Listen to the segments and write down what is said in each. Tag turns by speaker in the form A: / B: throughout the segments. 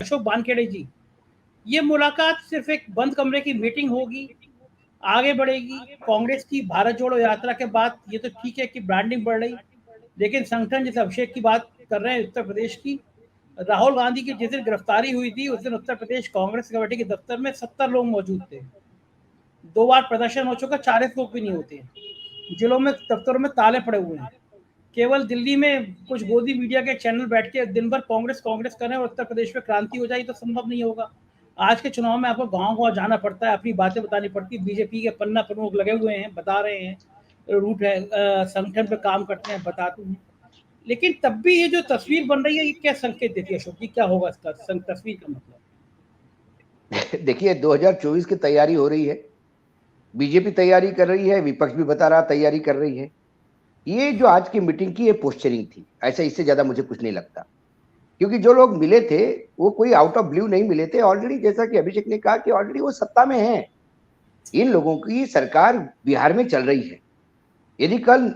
A: अशोक वानखेड़े जी, ये मुलाकात सिर्फ एक बंद कमरे की मीटिंग होगी, आगे बढ़ेगी। कांग्रेस की भारत जोड़ो यात्रा के बाद ये तो ठीक है कि ब्रांडिंग बढ़ रही, लेकिन संगठन जिस अभिषेक की बात कर रहे हैं उत्तर प्रदेश की, राहुल गांधी की जिस दिन गिरफ्तारी हुई थी उस दिन उत्तर प्रदेश कांग्रेस कमेटी के दफ्तर में 70 लोग मौजूद थे। 2 बार प्रदर्शन हो चुका, 40 लोग भी नहीं होते। जिलों में दफ्तरों में ताले पड़े हुए हैं। केवल दिल्ली में कुछ गोदी मीडिया के चैनल बैठ के दिन भर कांग्रेस कांग्रेस करें और उत्तर प्रदेश में क्रांति हो जाए तो संभव नहीं होगा। आज के चुनाव में आपको गांव गांव जाना पड़ता है, अपनी बातें बतानी पड़ती है। बीजेपी के पन्ना प्रमुख लगे हुए हैं, बता रहे हैं, रूट है, संगठन पे काम करते हैं, बताते हैं। लेकिन तब भी ये जो तस्वीर बन रही है, ये क्या संकेत देती है अशोक जी? क्या होगा इसका तस्वीर का मतलब?
B: देखिए, 2024 की तैयारी हो रही है, बीजेपी तैयारी कर रही है, विपक्ष भी बता रहा तैयारी कर रही है। ये जो आज की मीटिंग की ये पोस्चरिंग थी, ऐसा इससे ज्यादा मुझे कुछ नहीं लगता, क्योंकि जो लोग मिले थे वो कोई आउट ऑफ ब्लू नहीं मिले थे। ऑलरेडी जैसा कि अभिषेक ने कहा कि ऑलरेडी वो सत्ता में है, इन लोगों की सरकार बिहार में चल रही है। यदि कल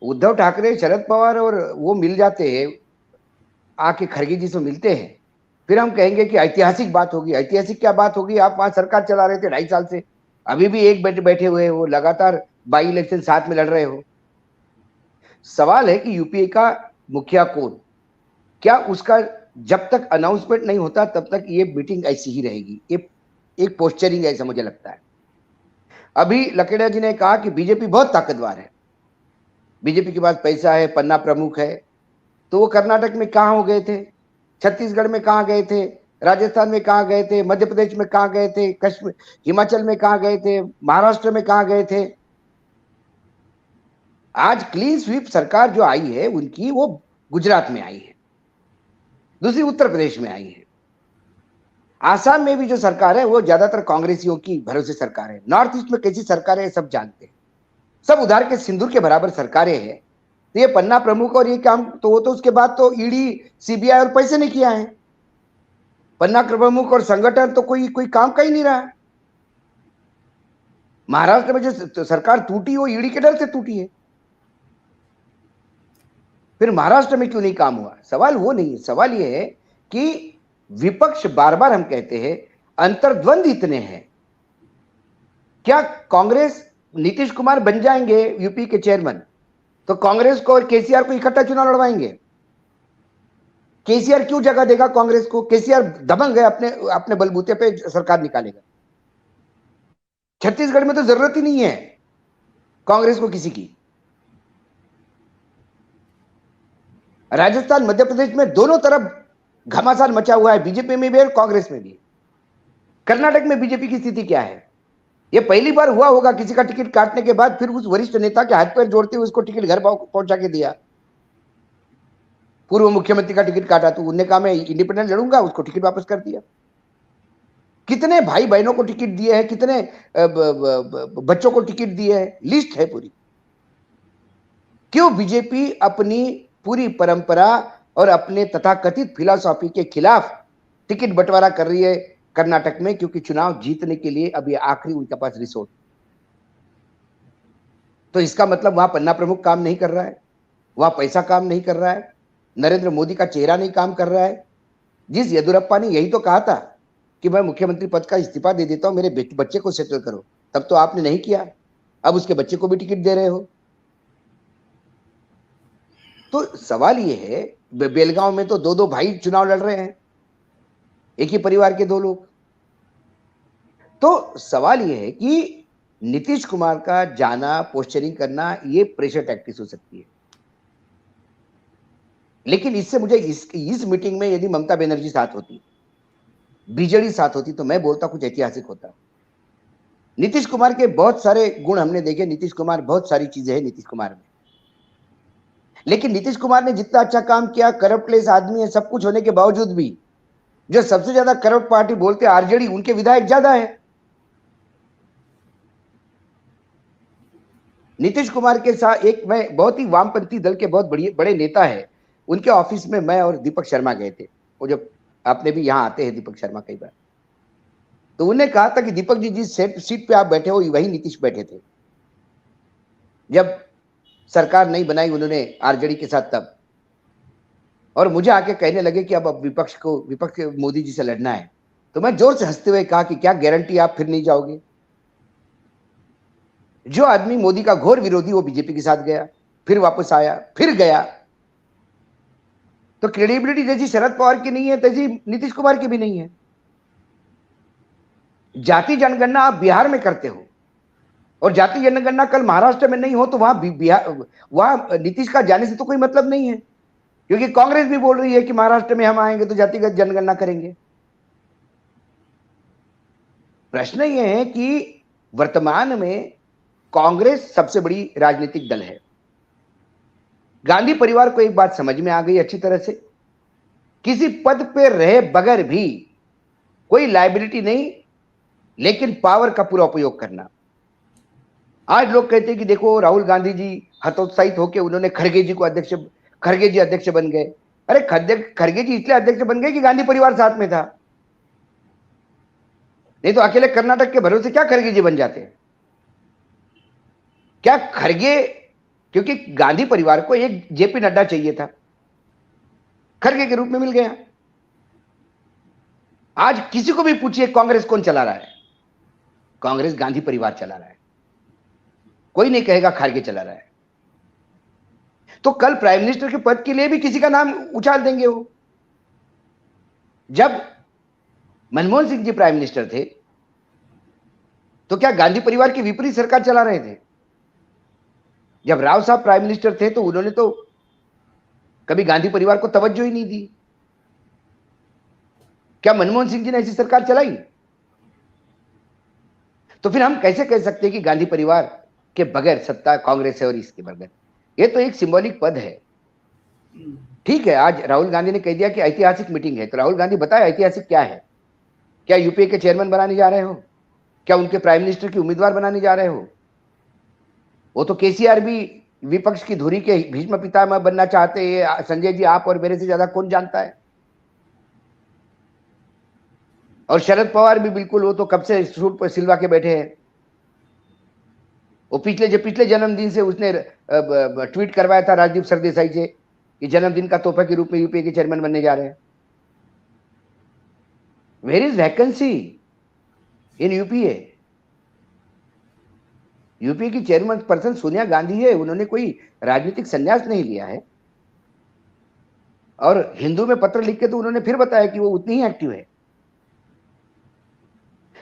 B: उद्धव ठाकरे, शरद पवार और वो मिल जाते हैं, आके खड़गे जी से मिलते हैं, फिर हम कहेंगे कि ऐतिहासिक बात होगी। ऐतिहासिक क्या बात होगी? आप वहां सरकार चला रहे थे 2.5 साल से, अभी भी एक बैठे हुए हो, लगातार बाई इलेक्शन साथ में लड़ रहे हो। सवाल है कि यूपीए का मुखिया कौन, क्या उसका जब तक अनाउंसमेंट नहीं होता तब तक ये मीटिंग ऐसी ही रहेगी। ये एक पोस्चरिंग ऐसा मुझे लगता है। अभी लकेड़ा जी ने कहा कि बीजेपी बहुत ताकतवर है, बीजेपी के पास पैसा है, पन्ना प्रमुख है, तो वो कर्नाटक में कहां हो गए थे, छत्तीसगढ़ में कहां गए थे, राजस्थान में कहां गए थे, मध्य प्रदेश में कहां गए थे, कश्मीर, हिमाचल में कहां गए थे, महाराष्ट्र में कहां गए थे। आज क्लीन स्वीप सरकार जो आई है उनकी, वो गुजरात में आई है, दूसरी उत्तर प्रदेश में आई है। आसाम में भी जो सरकार है वो ज्यादातर कांग्रेसियों की भरोसे सरकार है। नॉर्थ ईस्ट में कैसी सरकार है सब जानते हैं, सब उधार के सिंदूर के बराबर सरकारें हैं। तो ये पन्ना प्रमुख और ये काम तो वो तो उसके बाद तो ईडी, सीबीआई और पैसे ने किया है। पन्ना प्रमुख और संगठन तो कोई काम का ही नहीं रहा। महाराष्ट्र में जो सरकार टूटी वो ईडी के डर से टूटी है। फिर महाराष्ट्र में क्यों नहीं काम हुआ? सवाल वो नहीं है, सवाल ये है कि विपक्ष बार बार हम कहते हैं अंतर्द्वंद इतने हैं। क्या कांग्रेस, नीतीश कुमार बन जाएंगे यूपी के चेयरमैन तो कांग्रेस को और केसीआर को इकट्ठा चुनाव लड़वाएंगे? केसीआर क्यों जगह देगा कांग्रेस को? केसीआर दबंग है, अपने बलबूते पे सरकार निकालेगा। छत्तीसगढ़ में तो जरूरत ही नहीं है कांग्रेस को किसी की। राजस्थान, मध्य प्रदेश में दोनों तरफ घमासान मचा हुआ है, बीजेपी में भी और कांग्रेस में भी। कर्नाटक में बीजेपी की स्थिति क्या है? यह पहली बार हुआ होगा किसी का टिकट काटने के बाद फिर उस वरिष्ठ नेता के हाथ पैर जोड़ते हुए उसको टिकट घर पहुंचा के दिया। पूर्व मुख्यमंत्री का टिकट काटा तो उन्होंने कहा मैं इंडिपेंडेंट लड़ूंगा, उसको टिकट वापस कर दिया। कितने भाई बहनों को टिकट दिए हैं, कितने बच्चों को टिकट दिए हैं, लिस्ट है पूरी। क्यों बीजेपी अपनी पूरी परंपरा और अपने तथाकथित फिलॉसफी के खिलाफ टिकट बंटवारा कर रही है कर्नाटक में? क्योंकि चुनाव जीतने के लिए अभी आखिरी उनके पास रिसोर्ट। तो इसका मतलब वहां पन्ना प्रमुख काम नहीं कर रहा है, वहां पैसा काम नहीं कर रहा है, नरेंद्र मोदी का चेहरा नहीं काम कर रहा है। जिस येदुरप्पा ने यही तो कहा था कि मैं मुख्यमंत्री पद का इस्तीफा दे देता हूं, मेरे बच्चे को सेटल करो, तब तो आपने नहीं किया। अब उसके बच्चे को भी टिकट दे रहे हो। तो सवाल ये है, बेलगांव में तो दो भाई चुनाव लड़ रहे हैं, एक ही परिवार के 2 लोग। तो सवाल ये है कि नीतीश कुमार का जाना, पोस्चरिंग करना, ये प्रेशर टैक्टिक्स हो सकती है। लेकिन इससे मुझे इस मीटिंग में यदि ममता बनर्जी साथ होती, बीजेडी साथ होती, तो मैं बोलता कुछ ऐतिहासिक होता। नीतीश कुमार के बहुत सारे गुण हमने देखे, नीतीश कुमार, बहुत सारी चीजें हैं नीतीश कुमार में, लेकिन नीतीश कुमार ने जितना अच्छा काम किया, करप्टलेस आदमी है, सब कुछ होने के बावजूद भी जो सबसे ज्यादा करप्ट पार्टी बोलते हैं आरजेडी, उनके विधायक ज्यादा है। नीतीश कुमार के साथ एक मैं बहुत ही वामपंथी दल के बहुत बड़े नेता है, उनके ऑफिस में मैं और दीपक शर्मा गए थे। वो जब आपने भी यहां आते हैं दीपक शर्मा कई बार, तो उन्होंने कहा था कि दीपक जी जिस सीट पे आप बैठे हो वही नीतीश बैठे थे जब सरकार नहीं बनाई उन्होंने आरजेडी के साथ तब। और मुझे आके कहने लगे कि अब विपक्ष मोदी जी से लड़ना है, तो मैं जोर से हंसते हुए कहा कि क्या गारंटी आप फिर नहीं जाओगे? जो आदमी मोदी का घोर विरोधी वो बीजेपी के साथ गया, फिर वापस आया, फिर गया। तो क्रेडिबिलिटी जैसी शरद पवार की नहीं है तैसी नीतीश कुमार की भी नहीं है। जाति जनगणना आप बिहार में करते हो और जाति जनगणना कल महाराष्ट्र में नहीं हो तो वहां नीतीश का जाने से तो कोई मतलब नहीं है, क्योंकि कांग्रेस भी बोल रही है कि महाराष्ट्र में हम आएंगे तो जातिगत जनगणना करेंगे। प्रश्न यह है कि वर्तमान में कांग्रेस सबसे बड़ी राजनीतिक दल है। गांधी परिवार को एक बात समझ में आ गई अच्छी तरह से, किसी पद पे रहे बगैर भी कोई लायबिलिटी नहीं, लेकिन पावर का पूरा उपयोग करना। आज लोग कहते हैं कि देखो राहुल गांधी जी हतोत्साहित होकर उन्होंने खड़गे जी अध्यक्ष बन गए। अरे खड़गे जी इसलिए अध्यक्ष बन गए कि गांधी परिवार साथ में था, नहीं तो अकेले कर्नाटक के भरोसे क्या खड़गे जी बन जाते? क्या खड़गे, क्योंकि गांधी परिवार को एक जेपी नड्डा चाहिए था, खड़गे के रूप में मिल गया। आज किसी को भी पूछिए कांग्रेस कौन चला रहा है, कांग्रेस गांधी परिवार चला रहा है, कोई नहीं कहेगा खड़गे चला रहा है। तो कल प्राइम मिनिस्टर के पद के लिए भी किसी का नाम उछाल देंगे वो। जब मनमोहन सिंह जी प्राइम मिनिस्टर थे तो क्या गांधी परिवार की विपरीत सरकार चला रहे थे? जब राव साहब प्राइम मिनिस्टर थे तो उन्होंने तो कभी गांधी परिवार को तवज्जो ही नहीं दी। क्या मनमोहन सिंह जी ने ऐसी सरकार चलाई? तो फिर हम कैसे कह सकते हैं कि गांधी परिवार के बगैर सत्ता कांग्रेस है और इसके बगैर? ये तो एक सिंबॉलिक पद है। ठीक है, आज राहुल गांधी ने कह दिया कि ऐतिहासिक मीटिंग है, तो राहुल गांधी बताए ऐतिहासिक क्या है? क्या यूपीए के चेयरमैन बनाने जा रहे हो? क्या उनके प्राइम मिनिस्टर की उम्मीदवार बनाने जा रहे हो? वो तो केसीआर भी विपक्ष की धुरी के भीष्म पितामह बनना चाहते हैं। संजय जी, आप और मेरे से ज्यादा कौन जानता है? और शरद पवार भी बिल्कुल, वो तो कब से सूट पर सिलवा के बैठे हैं। वो पिछले जन्मदिन से उसने ट्वीट करवाया था राजदीप सरदेसाई से कि जन्मदिन का तोहफा के रूप में यूपीए के चेयरमैन बनने जा रहे हैं। Where is vacancy in UPA? UPA की चेयरमैन पर्सन सोनिया गांधी है, उन्होंने कोई राजनीतिक संन्यास नहीं लिया है। और हिंदू में पत्र लिख के तो उन्होंने फिर बताया कि वो उतनी ही एक्टिव है।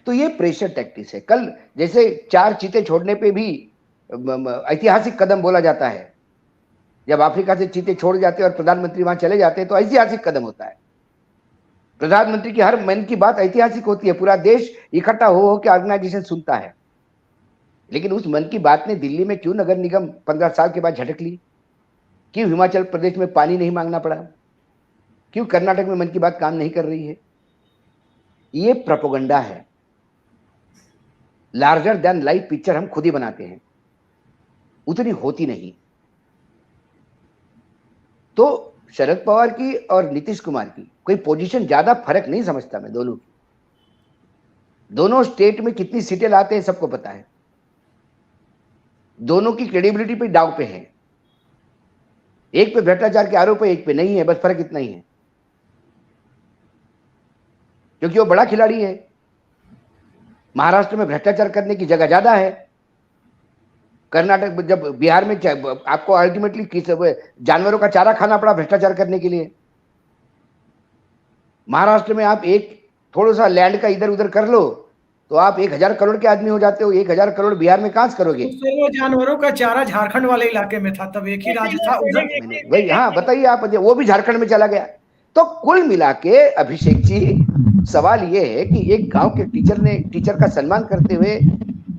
B: तो ये प्रेशर टैक्टिक्स है। कल जैसे 4 चीते छोड़ने पे भी ऐतिहासिक कदम बोला जाता है, जब अफ्रीका से चीते छोड़ जाते हैं और प्रधानमंत्री वहां चले जाते हैं तो ऐतिहासिक कदम होता है। प्रधानमंत्री की हर मन की बात ऐतिहासिक होती है, पूरा देश इकट्ठा हो के ऑर्गेनाइजेशन सुनता है। लेकिन उस मन की बात ने दिल्ली में क्यों नगर निगम 15 साल के बाद झटक ली? क्यों हिमाचल प्रदेश में पानी नहीं मांगना पड़ा? क्यों कर्नाटक में मन की बात काम नहीं कर रही है? ये प्रोपेगेंडा है। लार्जर देन लाइफ पिक्चर हम खुद ही बनाते हैं, उतनी होती नहीं। तो शरद पवार की और नीतीश कुमार की कोई पोजीशन ज्यादा फर्क नहीं समझता मैं दोनों की। दोनों स्टेट में कितनी सीटें लाते हैं सबको पता है। दोनों की क्रेडिबिलिटी पे दांव पे है। एक पे भ्रष्टाचार के आरोप है, एक पे नहीं है, बस फर्क इतना ही है, क्योंकि वो बड़ा खिलाड़ी है। महाराष्ट्र में भ्रष्टाचार करने की जगह ज्यादा है। कर्नाटक, जब बिहार में आपको अल्टीमेटली जानवरों का चारा खाना पड़ा भ्रष्टाचार करने के लिए। महाराष्ट्र में आप एक थोड़ा सा लैंड का इधर उधर कर लो तो आप 1000 करोड़ के आदमी हो जाते हो। 1000 करोड़ बिहार में कहां से करोगे?
C: वो जानवरों का चारा झारखंड वाले इलाके में था, तब एक ही राज्य था उधर।
B: वही, हाँ बताइए आप, वो भी झारखंड में चला गया। तो कुल मिला के अभिषेक जी, सवाल ये है कि एक गांव के टीचर का सम्मान करते हुए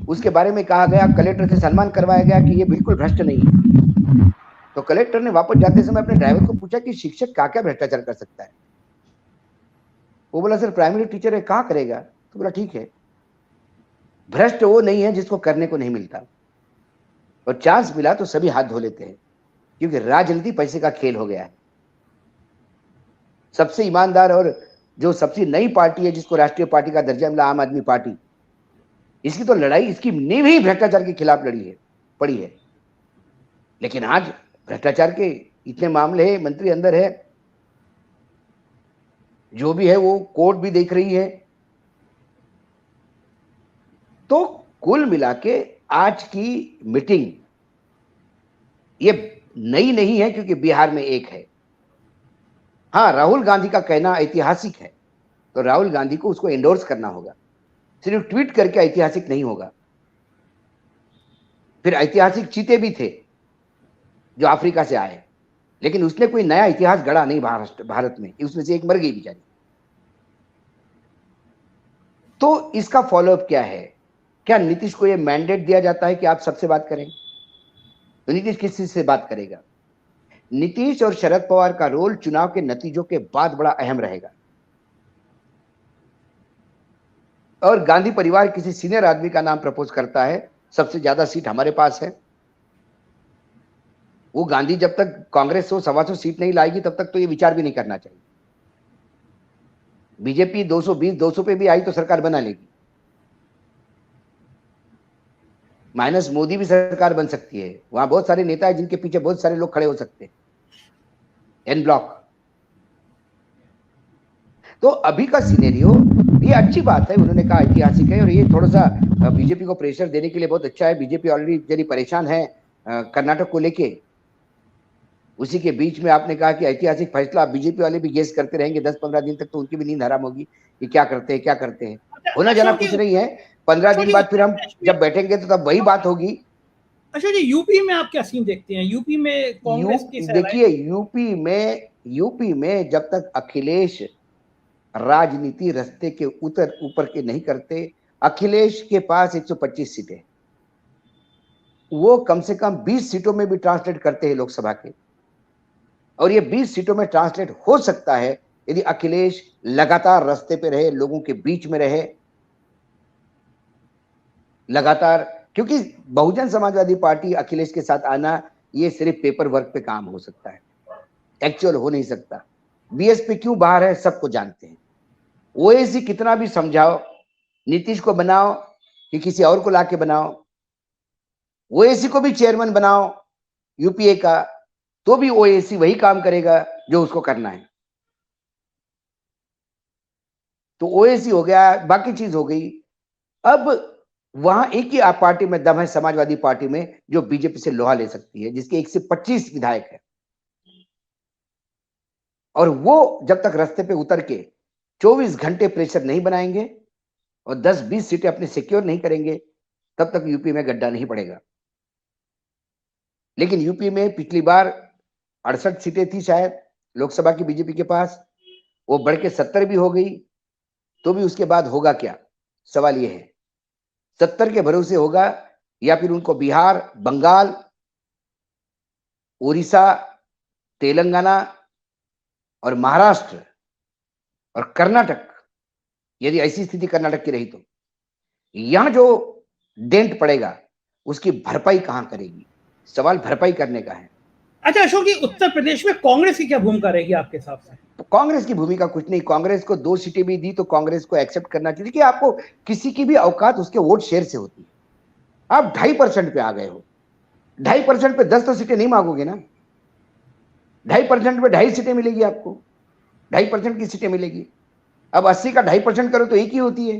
B: उसके बारे में कहा गया, कलेक्टर से सम्मान करवाया गया कि ये बिल्कुल भ्रष्ट नहीं है। तो कलेक्टर ने वापस जाते समय अपने ड्राइवर को पूछा कि शिक्षक क्या भ्रष्टाचार कर सकता है? वो बोला सर प्राइमरी टीचर है, कहाँ करेगा? तो बोला ठीक है, भ्रष्ट वो नहीं है जिसको करने को नहीं मिलता, और चांस मिला तो सभी हाथ धो लेते हैं, क्योंकि राजनीति पैसे का खेल हो गया है। सबसे ईमानदार और जो सबसे नई पार्टी है जिसको राष्ट्रीय पार्टी का दर्जा मिला, आम आदमी पार्टी, इसकी तो लड़ाई, इसकी नींव ही भ्रष्टाचार के खिलाफ पड़ी है। लेकिन आज भ्रष्टाचार के इतने मामले हैं, मंत्री अंदर है, जो भी है वो कोर्ट भी देख रही है। तो कुल मिला के आज की मीटिंग ये नई नहीं है, क्योंकि बिहार में एक है। हाँ, राहुल गांधी का कहना ऐतिहासिक है, तो राहुल गांधी को उसको एंडोर्स करना होगा। सिर्फ ट्वीट करके ऐतिहासिक नहीं होगा। फिर ऐतिहासिक चीते भी थे जो अफ्रीका से आए, लेकिन उसने कोई नया इतिहास गढ़ा नहीं भारत में, उसमें से एक मर गई बेचारी। तो इसका फॉलोअप क्या है? क्या नीतीश को यह मैंडेट दिया जाता है कि आप सबसे बात करें? तो नीतीश किस चीज से बात करेगा? नीतीश और शरद पवार का रोल चुनाव के नतीजों के बाद बड़ा अहम रहेगा। और गांधी परिवार किसी सीनियर आदमी का नाम प्रपोज करता है, सबसे ज्यादा सीट हमारे पास है। वो गांधी जब तक कांग्रेस 100-125 सीट नहीं लाएगी तब तक तो ये विचार भी नहीं करना चाहिए। बीजेपी 220-200 पे भी आई तो सरकार बना लेगी, माइनस मोदी भी सरकार बन सकती है। वहां बहुत सारे नेता है जिनके पीछे बहुत सारे लोग खड़े हो सकते हैं, एन ब्लॉक। तो अभी का सिनेरियो ये अच्छी बात है, उन्होंने कहा ऐतिहासिक है, और ये थोड़ा सा बीजेपी को प्रेशर देने के लिए बहुत अच्छा है। बीजेपी ऑलरेडी जरी परेशान है कर्नाटक को लेके। उसी के बीच में आपने कहा कि ऐतिहासिक फैसला, बीजेपी वाले भी गेस करते रहेंगे 10-15 दिन तक, तो उनकी भी नींद हराम होगी कि क्या करते हैं क्या करते हैं। होना जाना कुछ नहीं है, 15 दिन बाद फिर हम जब बैठेंगे तो तब वही बात होगी।
A: अच्छा जी, यूपी में आप क्या सीन देखते हैं? यूपी में कांग्रेस की
B: देखिए, यूपी में जब तक अखिलेश राजनीति रास्ते के ऊपर के नहीं करते, अखिलेश के पास 125 सीटें, वो कम से कम 20 सीटों में भी ट्रांसलेट करते हैं लोकसभा के। और ये 20 सीटों में ट्रांसलेट हो सकता है यदि अखिलेश लगातार रास्ते पे रहे, लोगों के बीच में रहे लगातार। क्योंकि बहुजन समाजवादी पार्टी अखिलेश के साथ आना ये सिर्फ पेपर वर्क पे काम हो सकता है, एक्चुअल हो नहीं सकता। बीएसपी क्यों बाहर है सबको जानते हैं। ओएसी कितना भी समझाओ, नीतीश को बनाओ कि किसी और को लाके बनाओ, ओएसी को भी चेयरमैन बनाओ यूपीए का, तो भी ओएसी वही काम करेगा जो उसको करना है। तो ओएसी हो गया, बाकी चीज हो गई। अब वहां एक ही पार्टी में दम है, समाजवादी पार्टी में, जो बीजेपी से लोहा ले सकती है, जिसके 125 विधायक है। और वो जब तक रास्ते पे उतर के 24 घंटे प्रेशर नहीं बनाएंगे और 10-20 सीटें अपने सिक्योर नहीं करेंगे, तब तक यूपी में गड्ढा नहीं पड़ेगा। लेकिन यूपी में पिछली बार 68 सीटें थी शायद लोकसभा की बीजेपी के पास, वो बढ़ के 70 भी हो गई। तो भी उसके बाद होगा क्या, सवाल ये है। 70 के भरोसे होगा या फिर उनको बिहार, बंगाल, उड़ीसा, तेलंगाना और महाराष्ट्र और कर्नाटक, यदि ऐसी स्थिति कर्नाटक की रही तो यहां जो डेंट पड़ेगा उसकी भरपाई कहां करेगी, सवाल भरपाई करने का है।
A: अच्छा अशोक जी, उत्तर प्रदेश में कांग्रेस की क्या भूमिका रहेगी आपके हिसाब से?
B: कांग्रेस की भूमिका कुछ नहीं, कांग्रेस को 2 सीटें भी दी तो कांग्रेस को एक्सेप्ट करना चाहिए कि आपको किसी की भी औकात उसके वोट शेयर से होती है। आप 2.5% पे आ गए हो, 2.5% पे 10 तो सीटें नहीं मांगोगे ना। 2.5% पे 2.5 सीटें मिलेगी आपको, 2.5% की सीटें मिलेगी। अब 80 का 2.5% करो तो एक ही होती है।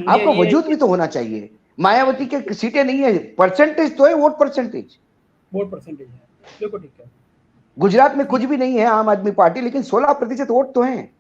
B: आपको वजूद भी तो होना चाहिए। मायावती के सीटें नहीं है, परसेंटेज तो है, वोट परसेंटेज
A: है, बिल्कुल ठीक है।
B: गुजरात में कुछ भी नहीं है आम आदमी पार्टी, लेकिन 16% वोट तो हैं।